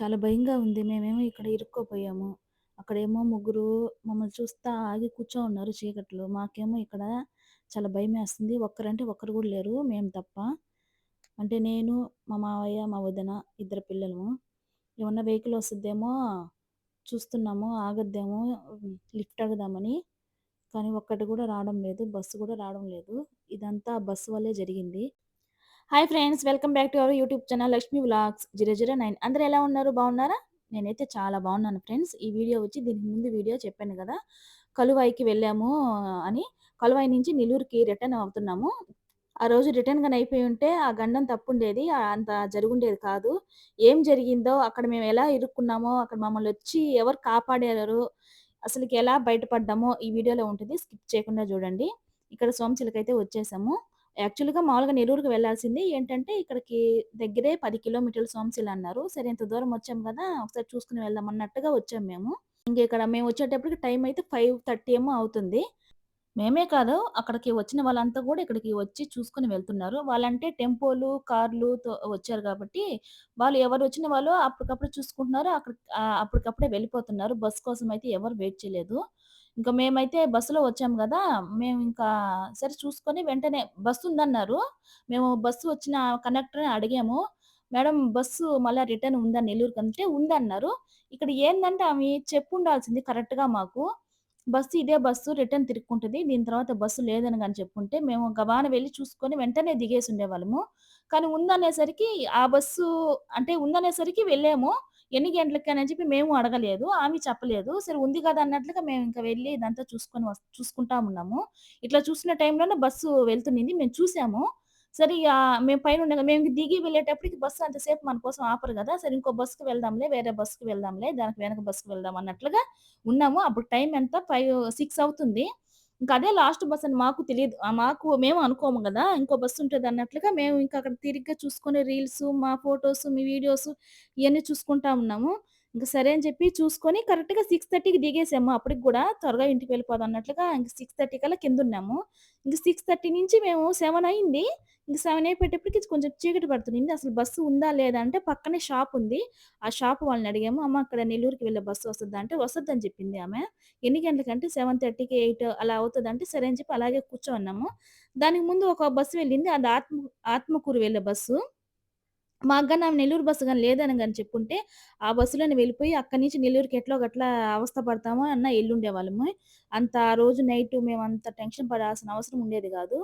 చాలా భయంగా ఉంది. మేమేమో ఇక్కడ ఇరుక్కోపోయాము. అక్కడేమో ముగ్గురు మమ్మల్ని చూస్తా ఆగి కూర్చోనున్నారు చీకట్లో. మాకేమో ఇక్కడ చాలా భయమేస్తుంది. ఒక్కరంటే ఒక్కరు గూడా లేరు మేము తప్ప. అంటే నేను, మా మావయ్య, మా వదిన, ఇద్దరు పిల్లలము. ఏమన్నా వెహికల్ వస్తదేమో చూస్తున్నాము. ఆగద్దేమో లిఫ్ట్ అడుగుదామని. కానీ ఒక్కటి గూడా రావడం లేదు. బస్సు గూడా రావడం లేదు. ఇదంతా బస్సు వల్లే జరిగింది. Hi friends! Welcome back to our YouTube channel 'Lakshmi vlogs 009' అందరూ ఎలా ఉన్నారు? బాగున్నారా? నేనైతే చాలా బాగున్నాను ఫ్రెండ్స్. ఈ వీడియో వచ్చి దీనికి ముందు వీడియో చెప్పాను గదా! కలువాయికి వెళ్ళాము అని. కలువాయి నుంచి నెల్లూరుకి రిటర్న్ అవుతున్నాము. ఆ రోజు రిటర్న్ గాని అయిపోయి ఉంటే ఆ గండం తప్పుండేది. అంత జరిగుండేది కాదు. ఏం జరిగిందో, అక్కడ మేము ఎలా ఇరుక్కున్నామో, అక్కడ మమ్మల్నొచ్చి ఎవరు కాపాడారు, అసలకి ఎలా బయటపడ్డామో ఈ వీడియోలో ఉంటది. స్కిప్ చేయకుండా చూడండి. ఇక్కడ సోమచిలకైతే వచ్చేసాము. యాక్చువల్‌గా మామూలుగా నెల్లూరుకి వెళ్ళాల్సింది. ఏంటంటే ఇక్కడికి దగ్గరే 10 కిలోమీటర్లు సోమశిల అన్నారు. సరే ఇంత దూరం వచ్చాం గదా! ఒకసారి చూసుకొని వెళ్దాం అన్నట్టుగా వచ్చాం మేము. ఇక్కడ మేము వచ్చేటప్పటికి టైం అయితే 5:30 ఏమో అవుతుంది. మేమే కాదు అక్కడికి వచ్చిన వాళ్ళంతా గూడా ఇక్కడికి వచ్చి చూసుకొని వెళ్తున్నారు. వాళ్ళంటే టెంపోలు, కార్లుతో వచ్చారు గాబట్టి, వాళ్ళు ఎవరొచ్చిన వాళ్ళు అప్పటికప్పుడు చూసుకుంటున్నారు. అప్పటికప్పుడే వెళ్ళిపోతున్నారు. బస్ కోసం అయితే ఎవరు వెయిట్ చేయలేదు. ఇంక మేమైతే బస్సులో వచ్చాము గదా! మేమింకా సరే చూసుకొని వెంటనే బస్సుందన్నారు. మేము బస్సు వచ్చిన కండక్టర్‌ని అడిగాము. మేడం బస్సు మళ్ళా రిటర్న్ ఉందా నెల్లూరుకంటే ఉందన్నారు. ఇక్కడ ఏందంటే ఆమె చెప్పుండాల్సింది కరెక్ట్‌గా మాకు. బస్సు ఇదే బస్సు రిటర్న్ తిరుక్కుంటది. దీని తర్వాత బస్సు లేదని గాని చెప్పుంటే, మేము గబాన వెళ్లి చూసుకొని వెంటనే దిగేసుండేవాళ్ళము. కానీ ఉందనేసరికి ఆ బస్సు అంటే ఉందనేసరికి వెళ్ళాము. ఎన్ని గంటలకి అని చెప్పి మేము అడగలేదు. ఆమె చెప్పలేదు. సరే ఉంది గదా! అన్నట్లుగా మేమింక వెళ్లి ఇదంతా చూసుకొని చూసుకుంటా ఉన్నాము. ఇట్లా చూసిన టైంలోనే బస్సు వెళ్తున్నింది. మేము చూసాము. సరే ఇగ మేము పైనుండగా మేము దిగి వెళ్ళేటప్పటికి బస్సు అంతసేపు మన కోసం ఆపరు గదా! సరే ఇంకో బస్‌కి వెళ్దాంలే, వేరే బస్‌కి వెళ్దాంలే, దానికి వెనక బస్‌కి వెళ్దాం అన్నట్లుగా ఉన్నాము. అప్పుడు టైం ఎంత 6 అవుతుంది. ఇంక అదే లాస్ట్ బస్ అని మాకు తెలీదు. మేము అనుకోము గదా! ఇంకో బస్ ఉంటదన్నట్లుగా మేము ఇంకా అక్కడ తిరిగ్గా చూసుకొని రీల్సు, మా ఫోటోసు, మీ వీడియోసు ఇయన్నీ చూసుకుంటా ఉన్నాము. ఇంక సరే అని చెప్పి చూసుకొని కరెక్ట్‌గా 6:30కి దిగేసాము. అప్పటికి గూడా త్వరగా ఇంటికి వెళ్ళిపోదాం అన్నట్లుగా ఇంక 6:30 కల్లా కిందున్నాము. ఇంక 6:30 నుంచి మేము 7 అయింది. ఇంక 7 అయిపోయేటప్పటికి కొంచెం చీకటి పడుతుంది. అసలు బస్సు ఉందా? లేదా? అంటే పక్కనే షాపుంది. ఆ షాప్ వాళ్ళని అడిగాము. అమ్మ అక్కడ నెల్లూరుకి వెళ్ళే బస్సు వస్తదా? అంటే వస్తదని చెప్పింది ఆమె. ఎన్ని గంటలకంటే 7:30కి, 8 అలా అవుతదంటే సరే అని చెప్పి అలాగే కూర్చోన్నాము. దానికి ముందు ఒక బస్సు వెళ్ళింది. అది ఆత్మకూరు వెళ్ళే బస్సు. మాకు గాని ఆమె నెల్లూరు బస్సు గాని లేదని గాని చెప్పుంటే, ఆ బస్సులోనే వెళ్ళిపోయి అక్కడి నుంచి నెల్లూరుకి ఎట్లో గట్లా అవస్థ పడతామో అన్నా ఎళ్ళుండేవాళ్ళము. అంత ఆ రోజు నైటు మేమంత టెన్షన్ పడాల్సిన అవసరం ఉండేది గాదు.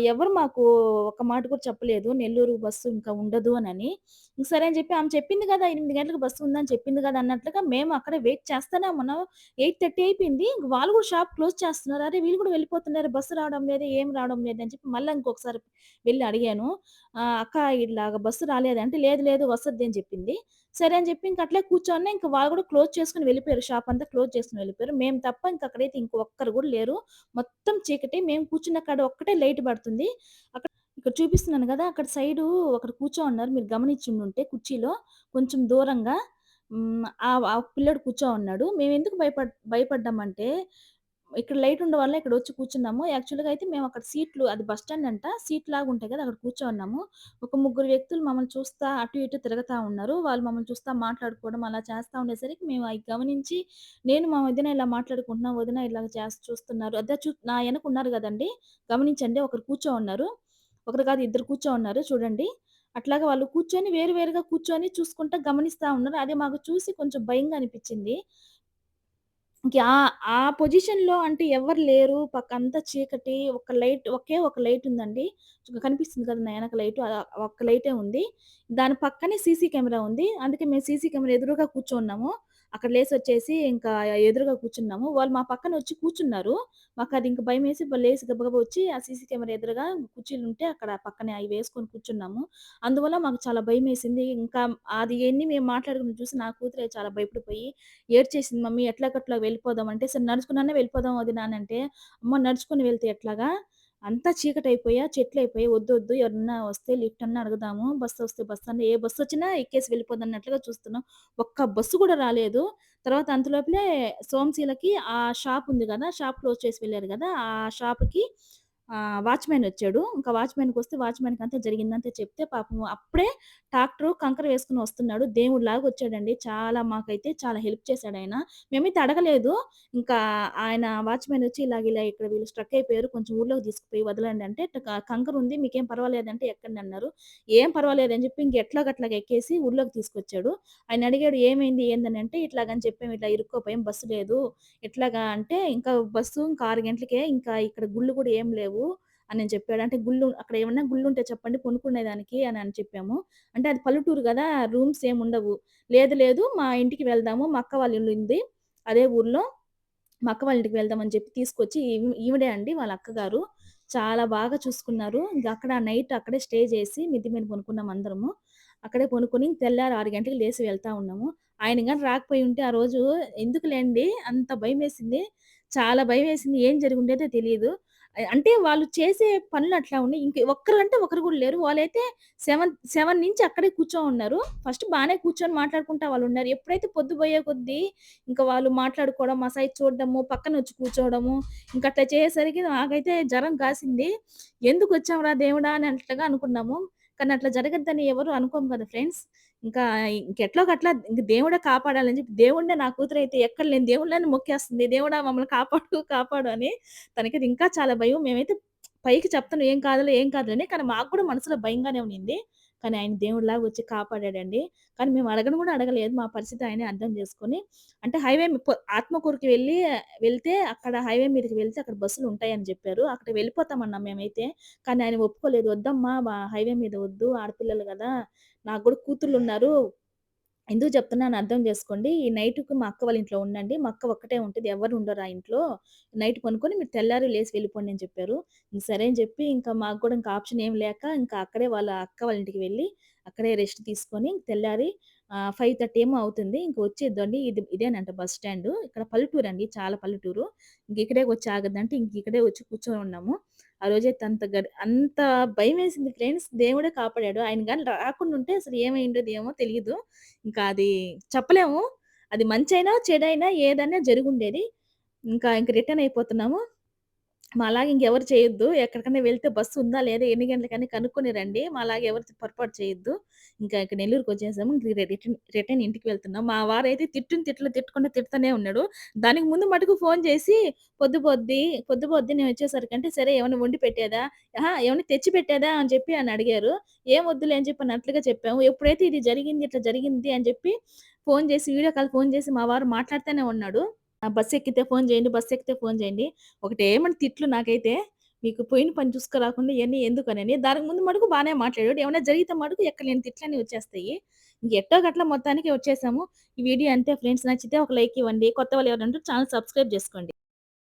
ఎవరు మాకు ఒక్క మాట కూడా చెప్పలేదు. నెల్లూరు బస్సు ఇంకా ఉండదు అనని. సరే అని చెప్పి ఆమె చెప్పింది గదా! 8 గంటలకు బస్సు ఉందని చెప్పింది గదా! అన్నట్లుగా మేము అక్కడే వెయిట్ చేస్తూనే ఉన్నాం. 8:30 అయిపోయింది. ఇంక వాళ్ళు గూడా షాప్ క్లోజ్ చేస్తున్నారు. అరే! వీళ్ళు గూడా వెళ్ళిపోతున్నారు. బస్సు రావడం లేదే, ఏం రావడం లేదే అని చెప్పి మళ్ళా ఇంకొకసారి వెళ్లి అడిగాను. "అక్క ఇలాగ బస్సు రాలేదా?" అంటే, "లేదు లేదు వస్తది" అని చెప్పింది. సరే అని చెప్పి ఇంక అట్లే కూర్చోన్నా. ఇంక వాళ్ళు కూడా క్లోజ్ చేసుకొని వెళ్ళిపోయారు. షాప్ అంతా క్లోజ్ చేసుకొని వెళ్ళిపోయారు. మేము తప్ప ఇంక అక్కడైతే ఇంక ఒక్కరు కూడా లేరు. మొత్తం చీకటి. మేము కూర్చున్న కాడ ఒక్కటే లైట్ పడుతుంది. అక్కడ ఇక్కడ చూపిస్తున్నాను గదా! అక్కడ సైడు ఒకరు కూర్చోనున్నారు. మీరు గమనించుండుంటే కుర్చీలో కొంచెం దూరంగా ఆ ఆ పిల్లోడు కూర్చోనున్నాడు. మేమెందుకు భయపడ్డామంటే ఇక్కడ లైట్ ఉండడం వల్ల ఇక్కడొచ్చి కూర్చున్నాము. యాక్చువల్‌గా అయితే మేము అక్కడ సీట్లు అది బస్ స్టాండ్ అంట. సీట్‌లాగా ఉంటాయి కదా! అక్కడ కూర్చోన్నాము. ఒక ముగ్గురు వ్యక్తులు మమ్మల్ని చూస్తా అటు ఇటు తిరుగుతా ఉన్నారు. వాళ్ళు మమ్మల్ని చూస్తా మాట్లాడుకోవడం అలా చేస్తా ఉండేసరికి మేము అయి గమనించి నేను మా వదిన ఇలా మాట్లాడుకుంటున్నాం. వదిన ఇలాగ చూస్తున్నారు. అదే నా ఎనక ఉన్నారు గదండీ! గమనించండి ఒకరు కూర్చోనున్నారు. ఒకరు కాదు ఇద్దరు కూర్చోనున్నారు చూడండి. అట్లాగా వాళ్ళు కూర్చొని వేరు వేరుగా కూర్చొని చూసుకుంటా గమనిస్తా ఉన్నారు. అది మాకు చూసి కొంచెం భయంగా అనిపిచ్చింది. ఇంక ఆ పొజిషన్‌లో అంటే ఎవరు లేరు. పక్కంతా చీకటి. ఒకే ఒక లైట్ ఉందండి. కనిపిస్తుంది కదా! నా ఎనక లైటు. ఒక్క లైటే ఉంది. దాని పక్కనే సీసీ కెమెరా ఉంది. అందుకే మేము సీసీ కెమెరా ఎదురుగా కూర్చున్నాము. అక్కడ లేసొచ్చేసి ఇంకా ఎదురుగా కూర్చున్నాము. వాళ్ళు మా పక్కనొచ్చి కూర్చున్నారు. మాకది ఇంక భయమేసి లేసి గబగబా వచ్చి ఆ సీసీ కెమెరా ఎదురుగా కుర్చీలుంటే అక్కడ పక్కనే అయి వేసుకొని కూర్చున్నాము. అందువల్ల మాకు చాలా భయమేసింది. ఇంకా అది ఎన్ని మేము మాట్లాడుకున్నది చూసి నా కూతురే చాలా భయపడిపోయి ఏడ్చేసింది మమ్మీ ఎట్లాగొట్లా వెళ్ళిపోదాం అంటే, సరే నడుచుకునన్నా వెళ్ళిపోదాం వదిన అనంటే, అమ్మ నడుచుకొని వెళ్తే ఎట్లాగా? అంతా చీకటయిపోయా, చెట్లయిపోయాయి. వద్దొద్దు ఎవరన్నా వస్తే లిఫ్ట్ అన్నా అడుగుదాము. బస్సొస్తే బస్సన్నా ఏ బస్సొచ్చినా ఎక్కేసి వెళ్ళిపోదాం అన్నట్లుగా చూస్తున్నాం. ఒక్క బస్సు కూడా రాలేదు. తర్వాత అంతలోపలే సోమశీలకి ఆ షాప్ ఉంది గదా! షాప్ క్లోజ్ చేసి వెళ్లారు గదా! ఆ షాప్‌కి వాచ్‌మెనొచ్చాడు. ఇంకా వాచ్‌మెన్‌కొస్తే వాచ్‌మెన్‌కంతా జరిగిందంతా చెప్తే పాపం అప్పుడే ట్రాక్టరు కంకర వేసుకొని వస్తున్నాడు. దేవుడిలాగా వచ్చాడండి. చాలా మాకైతే చాలా హెల్ప్ చేశాడాయన. మేమైతే అడగలేదు. ఇంకా ఆయన వాచ్‌మెనొచ్చి ఇలా ఇక్కడ వీళ్ళు స్ట్రక్ అయిపోయారు. కొంచెం ఊర్లోకి తీసుకుపోయి వదలండి అంటే కంకరుంది మీకేం పర్వాలేదంటే ఎక్కండి అన్నారు. ఏం పర్వాలేదని చెప్పి ఇంక ఎట్లాగొట్లాగా ఎక్కేసి ఊర్లోకి తీసుకొచ్చాడు. ఆయన అడిగాడు ఏమైంది ఏందని అంటే ఇట్లాగని చెప్పాము. ఇట్లా ఇరుక్కుపోయాం బస్సు లేదు. ఎట్లాగా అంటే ఇంకా బస్సు ఇంకా 6 గంటలకే ఇంకా ఇక్కడ గుళ్ళు కూడా ఏం లేవు అని చెప్పాడు. అంటే అక్కడ ఏమన్నా గుళ్ళుంటే చెప్పండి పనుకునేదానికి అని చెప్పాము. అంటే అది పల్లెటూరు గదా! రూమ్స్ ఏముండవు. లేదు మా ఇంటికి వెళ్దాము. మా అక్క వాళ్ళ ఇల్లుంది. అదే ఊర్లో. మా అక్క వాళ్ళ ఇంటికి వెళ్దామని చెప్పి తీసుకొచ్చి ఈవిడే అండి వాళ్ళ అక్కగారు. చాలా బాగా చూసుకున్నారు. ఇంక అక్కడ నైట్ అక్కడే స్టే చేసి మిద్ది మీద పనుకున్నాం అందరము. అక్కడే పనుకొని తెల్లారి 6 గంటలకు లేసి వెళ్తా ఉన్నాము. ఆయన గాని రాకపోయుంటే ఆ రోజు ఎందుకులేండి అంత భయమేసింది. చాలా భయమేసింది. ఏం జరిగుండేదో తెలీదు. అంటే వాళ్ళు చేసే పనులు అట్లా ఉన్నాయి. ఇంక ఒక్కరంటే ఒకరు గూడా లేరు. వాళ్ళైతే 7 నుంచి అక్కడే కూర్చోనున్నారు. ఫస్ట్ బానే కూర్చొని మాట్లాడుకుంటా వాళ్ళున్నారు. ఎప్పుడైతే పొద్దుపోయే కొద్దీ ఇంక వాళ్ళు మాట్లాడుకోవడం, మా సైడ్ చూడడము, పక్కనొచ్చి కూర్చోవడము, ఇంకట్లా చేసేసరికి నాకైతే జరం కాసింది. ఎందుకొచ్చాంరా దేవుడా! అన్నట్లుగా అనుకున్నాము. కానీ అట్లా జరగద్దని ఎవరు అనుకోము కదా ఫ్రెండ్స్. ఇంకా ఇంకెట్లోగట్లా ఇంక దేవుడే కాపాడాలని చెప్పి దేవుడినే నా కూతురైతే ఎక్కడ లేని దేవుళ్ళని మొక్కేస్తుంది. దేవుడా మమ్మల్ని కాపాడు, కాపాడు అని. తనకైతే ఇంకా చాలా భయం. మేమైతే పైకి చెప్తాను ఏం కాదులే, ఏం కాదులే అని. కానీ మాకు కూడా మనసులో భయంగానే ఉండింది. కానీ ఆయన దేవుడిలాగా వచ్చి కాపాడాడండి. కానీ మేము అడగను కూడా అడగలేదు. మా పరిస్థితి ఆయనే అర్థం చేసుకొని అంటే హైవే ఆత్మకూరుకి వెళ్తే అక్కడ హైవే మీదకి వెళ్తే అక్కడ బస్సులుంటాయని జెప్పారు. అక్కడికి వెళ్ళిపోతామన్నాం మేమైతే. కానీ ఆయన ఒప్పుకోలేదు. "వద్దమ్మా హైవే మీద వద్దు. ఆడపిల్లలు గదా! నాకు గూడా కూతుర్లున్నారు. ఎందుకు చెప్తున్నానో అర్థం జేసుకోండి. ఈ నైట్‌కి మా అక్క వాళ్ళ ఇంట్లో ఉండండి. మా అక్క ఒక్కటే ఉంటది. ఎవ్వరు ఉండరు ఆ ఇంట్లో. నైట్ పనుకొని మీరు తెల్లారి లేసి వెళ్ళిపోండి" అని చెప్పారు. ఇంక సరే అని చెప్పి ఇంకా మాకు కూడా ఇంకా ఆప్షన్ ఏమి లేక ఇంకా అక్కడే వాళ్ళ అక్క వాళ్ళ ఇంటికి వెళ్ళి అక్కడే రెస్ట్ తీసుకొని తెల్లారి 5:30 ఏమో అవుతుంది. ఇంక వచ్చేద్దండి. ఇదేనంట బస్ స్టాండు. ఇక్కడ పల్లెటూరండి. చాలా పల్లెటూరు. ఇంక ఇక్కడే వచ్చి ఆగద్దంటే ఇంక ఇక్కడే వచ్చి కూర్చొని ఉన్నాము. ఆ రోజైతే అంత భయమేసింది ఫ్రెండ్స్. దేవుడే కాపాడాడు. ఆయన గాని రాకుండుంటే అసలు ఏమైండేదో ఏమో తెలీదు. ఇంకా అది చెప్పలేము. అది మంచైనా, చెడైనా ఏదైనా జరిగుండేది. ఇంక రిటర్న్ అయిపోతున్నాము. మాలాగా ఇంకెవరు చేయొద్దు. ఎక్కడికన్నా వెళ్తే బస్సు ఉందా? లేదా? ఎన్ని గంటలకని కనుక్కొని రండి. మాలాగా ఎవరు పొరపాటు చేయొద్దు. ఇంకా ఇక్కడ నెల్లూరుకొచ్చేసాము. ఇంక రిటర్న్ ఇంటికి వెళ్తున్నాం. మా వారైతే తిట్టిన తిట్లు తిట్టకుండా తిడతానే ఉన్నాడు. దానికి ముందు మటుకు ఫోను చేసి పొద్దుపోద్ది నేనొచ్చేసరికంటే, సరే ఏమన్నా వండి పెట్టేదా? అహా! ఏమన్నా తెచ్చి పెట్టేదా? అని చెప్పి అడిగారు. ఏం వద్దులే అని చెప్పి అన్నట్లుగా చెప్పాము. ఎప్పుడైతే ఇది జరిగింది, ఇట్లా జరిగింది అని చెప్పి ఫోను చేసి వీడియో కాల్ ఫోను చేసి మా వారు మాట్లాడుతూనే ఉన్నాడు. బస్సెక్కితే ఫోను జేయండి, బస్సెక్కితే ఫోను జేయండి. ఒకటేమని తిట్లు నాకైతే. మీకు పోయిన పని చూసుకురాకుండా ఇయన్నీ ఎందుకనని. దానికి ముందు మటుకు బానే మాట్లాడాడు. ఏమన్నా జరిగితే మటుకు ఎక్కడలేని తిట్లన్నీ వచ్చేస్తాయి. ఎట్టోగట్ల మొత్తానికి వచ్చేసాము. ఈ వీడియో అంతే ఫ్రెండ్స్. నచ్చితే ఒక లైక్ ఇవ్వండి. కొత్త వాళ్ళు ఎవరైనా ఉంటే ఛానెల్ సబ్స్క్రైబ్ జేసుకోండి.